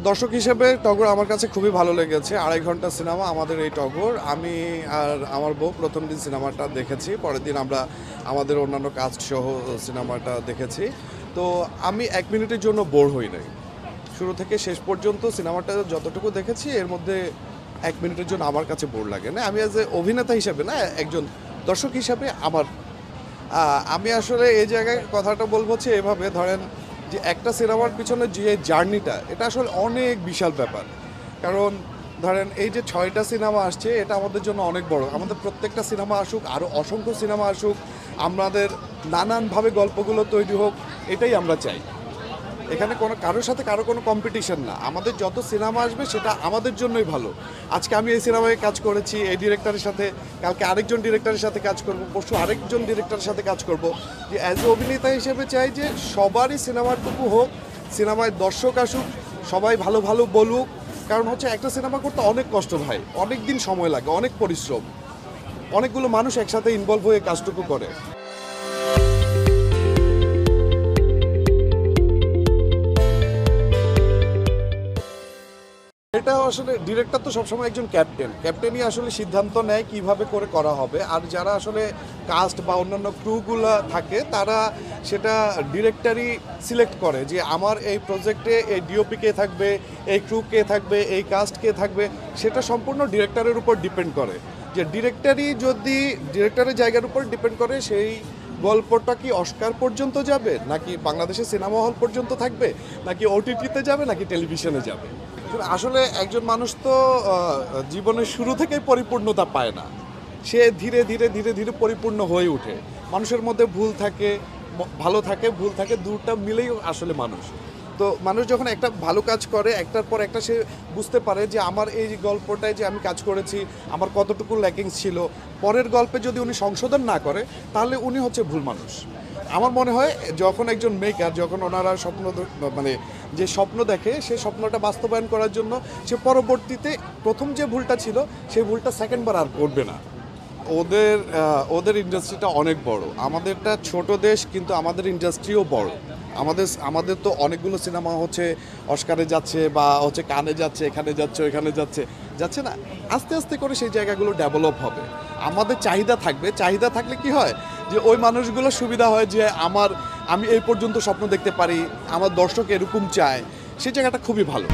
দর্শক হিসেবে টগর আমার কাছে খুবই ভালো লেগেছে। 2.5 ঘন্টা সিনেমা আমাদের এই টগর। আমি আর আমার বউ প্রথম দিন সিনেমাটা দেখেছি। পরের দিন আমরা আমাদের অন্যান্য কাস্ট সহ সিনেমাটা দেখেছি। তো আমি 1 মিনিটের জন্য বোর হই নাই। শুরু থেকে শেষ পর্যন্ত সিনেমাটা যতটুকু দেখেছি এর মধ্যে 1 মিনিটের জন্য আমার কাছে বোর লাগে না। আমি অ্যাজ এ অভিনেতা হিসেবে না, একজন দর্শক হিসাবে আমি আসলে এই জায়গায় কথাটা বলবো হচ্ছে এভাবে, ধরেন যে একটা সিনেমার পিছনে যে জার্নিটা, এটা আসলে অনেক বিশাল ব্যাপার। কারণ ধরেন এই যে 6টা সিনেমা আসছে, এটা আমাদের জন্য অনেক বড়। আমাদের প্রত্যেকটা সিনেমা আসুক, আরও অসংখ্য সিনেমা আসুক, আমাদের নানানভাবে গল্পগুলো তৈরি হোক, এটাই আমরা চাই। এখানে কারোর সাথে কারো কোনো কম্পিটিশন না। আমাদের যত সিনেমা আসবে সেটা আমাদের জন্যই ভালো। আজকে আমি এই সিনেমায় কাজ করেছি এই ডিরেক্টরের সাথে, কালকে আরেকজন ডিরেক্টরের সাথে কাজ করব, পরশু আরেকজন ডিরেক্টরের সাথে কাজ করব। যে অ্যাজ এ অভিনেতা হিসেবে চাই যে সবারই সিনেমাটুকু হোক, সিনেমায় দর্শক আসুক, সবাই ভালো ভালো বলুক। কারণ হচ্ছে একটা সিনেমা করতে অনেক কষ্ট ভাই, অনেক দিন সময় লাগে, অনেক পরিশ্রম, অনেকগুলো মানুষ একসাথে ইনভলভ হয়ে কাজটুকু করে। এটা আসলে ডিরেক্টর তো সবসময় একজন ক্যাপ্টেনই আসলে সিদ্ধান্ত নেয় কিভাবে করে করা হবে। আর যারা আসলে কাস্ট বা অন্যান্য ক্রুগুলো থাকে তারা সেটা ডিরেক্টরই সিলেক্ট করে যে আমার এই প্রজেক্টে এই ডিওপি কে থাকবে, এই ক্রু কে থাকবে, এই কাস্ট কে থাকবে, সেটা সম্পূর্ণ ডিরেক্টরের উপর ডিপেন্ড করে। যে ডিরেক্টরই যদি ডিরেক্টরের জায়গার উপর ডিপেন্ড করে সেই গল্পটা কি অস্কার পর্যন্ত যাবে, নাকি বাংলাদেশের সিনেমা হল পর্যন্ত থাকবে, নাকি ওটিটিতে যাবে, নাকি টেলিভিশনে যাবে। আসলে একজন মানুষ তো জীবনের শুরু থেকেই পরিপূর্ণতা পায় না। সে ধীরে ধীরে ধীরে ধীরে পরিপূর্ণ হয়ে ওঠে। মানুষের মধ্যে ভুল থাকে, ভালো থাকে, ভুল থাকে, দুটা মিলেই আসলে মানুষ। তো মানুষ যখন একটা ভালো কাজ করে, একটার পর একটা সে বুঝতে পারে যে আমার এই গল্পটায় যে আমি কাজ করেছি আমার কতটুকু ল্যাকিংস ছিল, পরের গল্পে যদি উনি সংশোধন না করে তাহলে উনি হচ্ছে ভুল মানুষ। আমার মনে হয় যখন একজন মেকার, যখন ওনারা মানে যে স্বপ্ন দেখে, সেই স্বপ্নটা বাস্তবায়ন করার জন্য সে পরবর্তীতে প্রথম যে ভুলটা ছিল সেই ভুলটা সেকেন্ডবার আর করবে না। ওদের ইন্ডাস্ট্রিটা অনেক বড়। আমাদেরটা ছোট দেশ, কিন্তু আমাদের ইন্ডাস্ট্রিও বড়। আমাদের তো অনেকগুলো সিনেমা হচ্ছে অস্কারে যাচ্ছে, বা হচ্ছে কানে যাচ্ছে, এখানে যাচ্ছে, ওইখানে যাচ্ছে না। আস্তে আস্তে করে সেই জায়গাগুলো ডেভেলপ হবে। আমাদের চাহিদা থাকবে, চাহিদা থাকলে কি হয় যে ওই মানুষগুলো সুবিধা হয় যে আমি এই পর্যন্ত স্বপ্ন দেখতে পারি, আমার দর্শক এরকম চায়, সেই জায়গাটা খুবই ভালো।